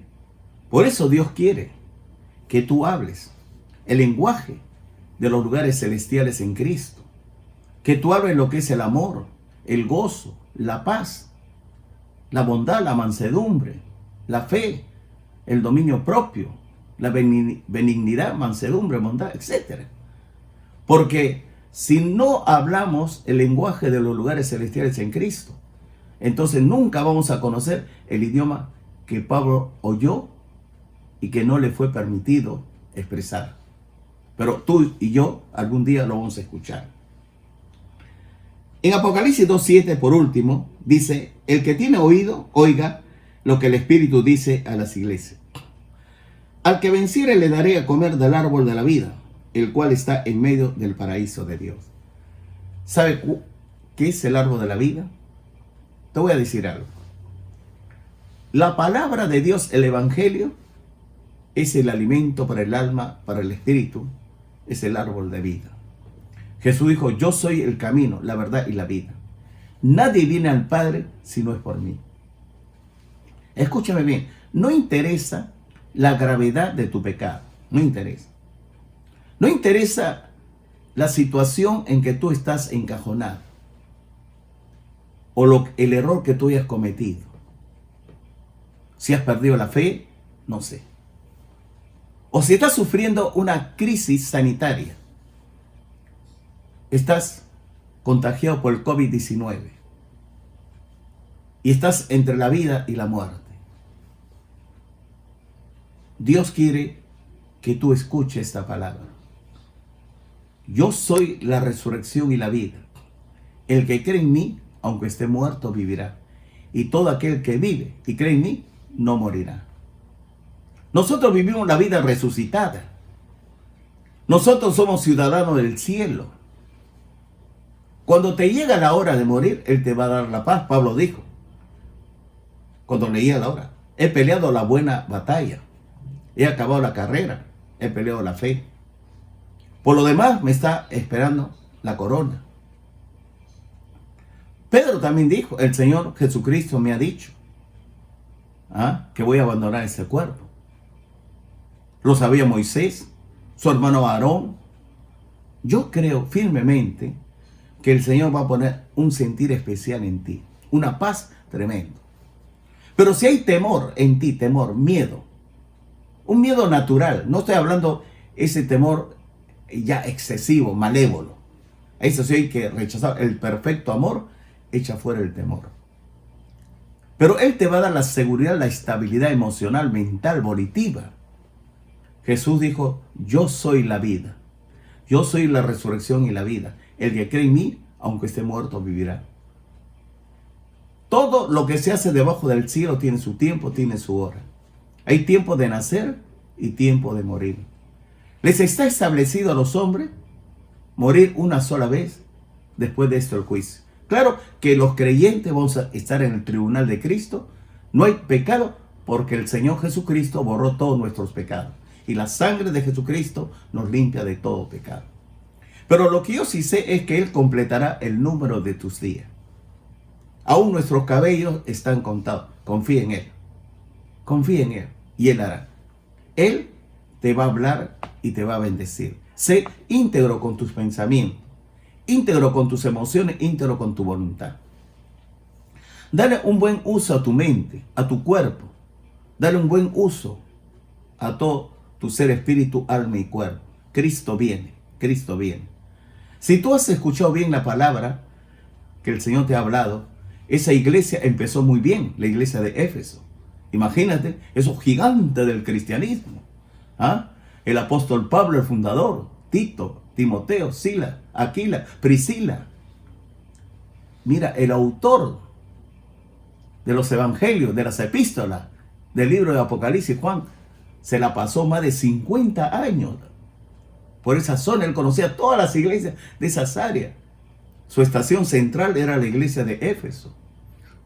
por eso Dios quiere que tú hables el lenguaje de los lugares celestiales en Cristo. Que tú hables lo que es el amor, el gozo, la paz, la bondad, la mansedumbre, la fe, el dominio propio, la benignidad, mansedumbre, bondad, etc. Porque si no hablamos el lenguaje de los lugares celestiales en Cristo, entonces nunca vamos a conocer el idioma que Pablo oyó y que no le fue permitido expresar. Pero tú y yo algún día lo vamos a escuchar. En Apocalipsis 2:7, por último, dice: el que tiene oído, oiga lo que el Espíritu dice a las iglesias. Al que venciere le daré a comer del árbol de la vida, el cual está en medio del paraíso de Dios. ¿Sabe qué es el árbol de la vida? Te voy a decir algo. La palabra de Dios, el Evangelio, es el alimento para el alma, para el espíritu, es el árbol de vida. Jesús dijo: yo soy el camino, la verdad y la vida. Nadie viene al Padre si no es por mí. Escúchame bien, no interesa la gravedad de tu pecado, no interesa. No interesa la situación en que tú estás encajonado o el error que tú hayas cometido. Si has perdido la fe, no sé. O si estás sufriendo una crisis sanitaria, estás contagiado por el COVID-19 y estás entre la vida y la muerte. Dios quiere que tú escuches esta palabra. Yo soy la resurrección y la vida. El que cree en mí, aunque esté muerto, vivirá. Y todo aquel que vive y cree en mí, no morirá. Nosotros vivimos la vida resucitada. Nosotros somos ciudadanos del cielo. Cuando te llega la hora de morir, Él te va a dar la paz. Pablo dijo, cuando leía la hora: he peleado la buena batalla, he acabado la carrera, he peleado la fe. Por lo demás me está esperando la corona. Pedro también dijo: el Señor Jesucristo me ha dicho que voy a abandonar ese cuerpo. Lo sabía Moisés, su hermano Aarón. Yo creo firmemente que el Señor va a poner un sentir especial en ti, una paz tremenda. Pero si hay temor en ti, temor, miedo, un miedo natural, no estoy hablando ese temor ya excesivo, malévolo. Eso sí hay que rechazar. El perfecto amor echa fuera el temor. Pero Él te va a dar la seguridad, la estabilidad emocional, mental, volitiva. Jesús dijo: yo soy la vida. Yo soy la resurrección y la vida. El que cree en mí, aunque esté muerto, vivirá. Todo lo que se hace debajo del cielo tiene su tiempo, tiene su hora. Hay tiempo de nacer y tiempo de morir. Les está establecido a los hombres morir una sola vez, después de esto el juicio. Claro que los creyentes vamos a estar en el tribunal de Cristo. No hay pecado porque el Señor Jesucristo borró todos nuestros pecados. Y la sangre de Jesucristo nos limpia de todo pecado. Pero lo que yo sí sé es que Él completará el número de tus días. Aún nuestros cabellos están contados. Confía en Él. Confía en Él y Él hará. Él te va a hablar y te va a bendecir. Sé íntegro con tus pensamientos, íntegro con tus emociones, íntegro con tu voluntad. Dale un buen uso a tu mente, a tu cuerpo. Dale un buen uso a todo tu ser, espíritu, alma y cuerpo. Cristo viene, Cristo viene. Si tú has escuchado bien la palabra que el Señor te ha hablado, esa iglesia empezó muy bien, la iglesia de Éfeso. Imagínate, esos gigantes del cristianismo. El apóstol Pablo, el fundador, Tito, Timoteo, Sila, Aquila, Priscila. Mira, el autor de los evangelios, de las epístolas, del libro de Apocalipsis, Juan, se la pasó más de 50 años por esa zona. Él conocía todas las iglesias de esas áreas. Su estación central era la iglesia de Éfeso.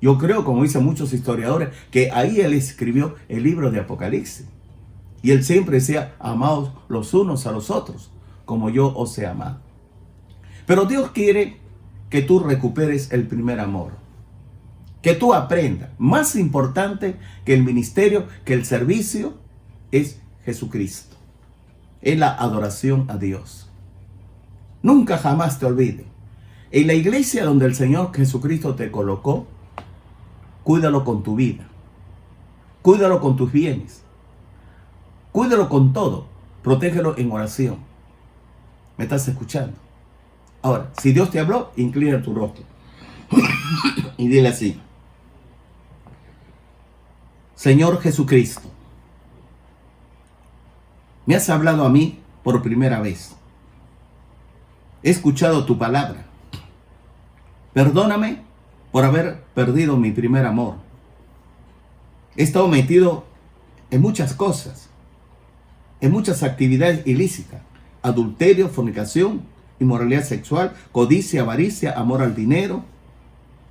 Yo creo, como dicen muchos historiadores, que ahí él escribió el libro de Apocalipsis. Y él siempre decía: amaos los unos a los otros, como yo os he amado. Pero Dios quiere que tú recuperes el primer amor. Que tú aprendas. Más importante que el ministerio, que el servicio, es Jesucristo. Es la adoración a Dios. Nunca jamás te olvides. En la iglesia donde el Señor Jesucristo te colocó, cuídalo con tu vida. Cuídalo con tus bienes. Cuídalo con todo. Protégelo en oración. ¿Me estás escuchando? Ahora, si Dios te habló, inclina tu rostro. Y dile así: Señor Jesucristo, me has hablado a mí por primera vez. He escuchado tu palabra. Perdóname por haber perdido mi primer amor. He estado metido en muchas cosas, en muchas actividades ilícitas: adulterio, fornicación, inmoralidad sexual, codicia, avaricia, amor al dinero.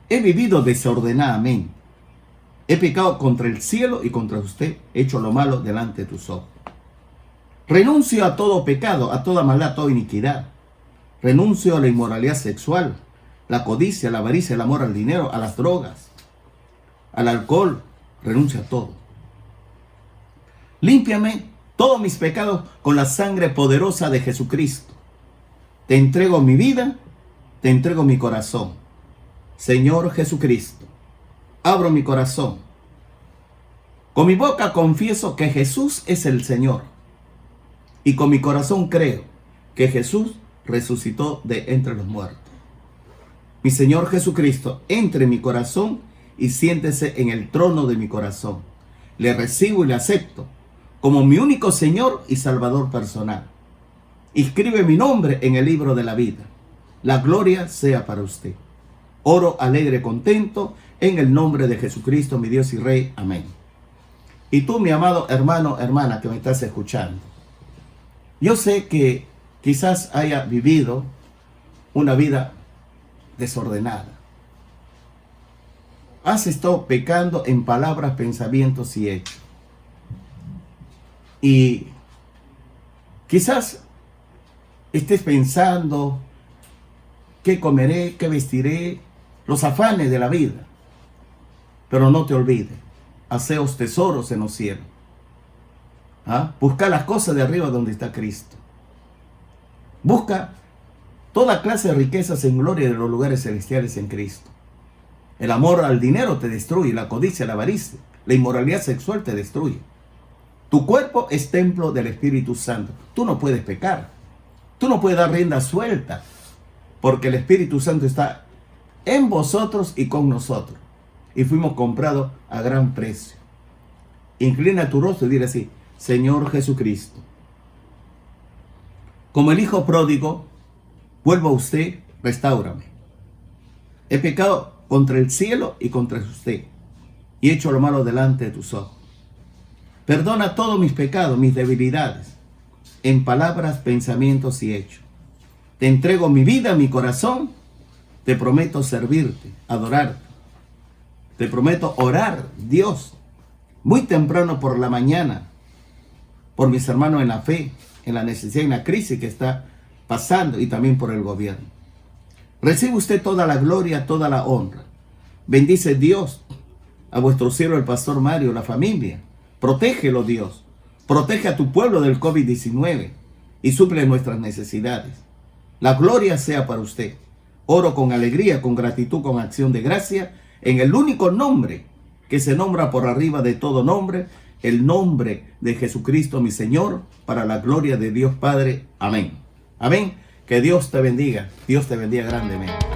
He vivido desordenadamente. He pecado contra el cielo y contra usted. He hecho lo malo delante de tus ojos. Renuncio a todo pecado, a toda maldad, a toda iniquidad. Renuncio a la inmoralidad sexual, la codicia, la avaricia, el amor al dinero, a las drogas, al alcohol. Renuncio a todo. Límpiame todos mis pecados con la sangre poderosa de Jesucristo. Te entrego mi vida, te entrego mi corazón. Señor Jesucristo, abro mi corazón. Con mi boca confieso que Jesús es el Señor. Y con mi corazón creo que Jesús resucitó de entre los muertos. Mi Señor Jesucristo, entre en mi corazón y siéntese en el trono de mi corazón. Le recibo y le acepto como mi único Señor y Salvador personal. Inscribe mi nombre en el libro de la vida. La gloria sea para usted. Oro alegre, contento, en el nombre de Jesucristo, mi Dios y Rey. Amén. Y tú, mi amado hermano, hermana, que me estás escuchando, yo sé que quizás haya vivido una vida desordenada. Has estado pecando en palabras, pensamientos y hechos. Y quizás estés pensando: ¿qué comeré? ¿Qué vestiré? Los afanes de la vida. Pero no te olvides: haceos tesoros en los cielos. Busca las cosas de arriba donde está Cristo. Busca toda clase de riquezas en gloria de los lugares celestiales en Cristo. El amor al dinero te destruye, la codicia, la avaricia, la inmoralidad sexual te destruye. Tu cuerpo es templo del Espíritu Santo. Tú no puedes pecar. Tú no puedes dar rienda suelta, porque el Espíritu Santo está en vosotros y con nosotros. Y fuimos comprados a gran precio. Inclina tu rostro y dile así: Señor Jesucristo, como el hijo pródigo, vuelvo a usted, restáurame. He pecado contra el cielo y contra usted, y he hecho lo malo delante de tus ojos. Perdona todos mis pecados, mis debilidades, en palabras, pensamientos y hechos. Te entrego mi vida, mi corazón. Te prometo servirte, adorarte. Te prometo orar, Dios, muy temprano por la mañana, por mis hermanos en la fe, en la necesidad, en la crisis que está pasando, y también por el gobierno. Recibe usted toda la gloria, toda la honra. Bendice Dios a vuestro siervo el pastor Mario, la familia. Protégelo, Dios. Protege a tu pueblo del COVID-19 y suple nuestras necesidades. La gloria sea para usted. Oro con alegría, con gratitud, con acción de gracia, en el único nombre que se nombra por arriba de todo nombre, el nombre de Jesucristo, mi Señor, para la gloria de Dios Padre. Amén. Amén. Que Dios te bendiga. Dios te bendiga grandemente.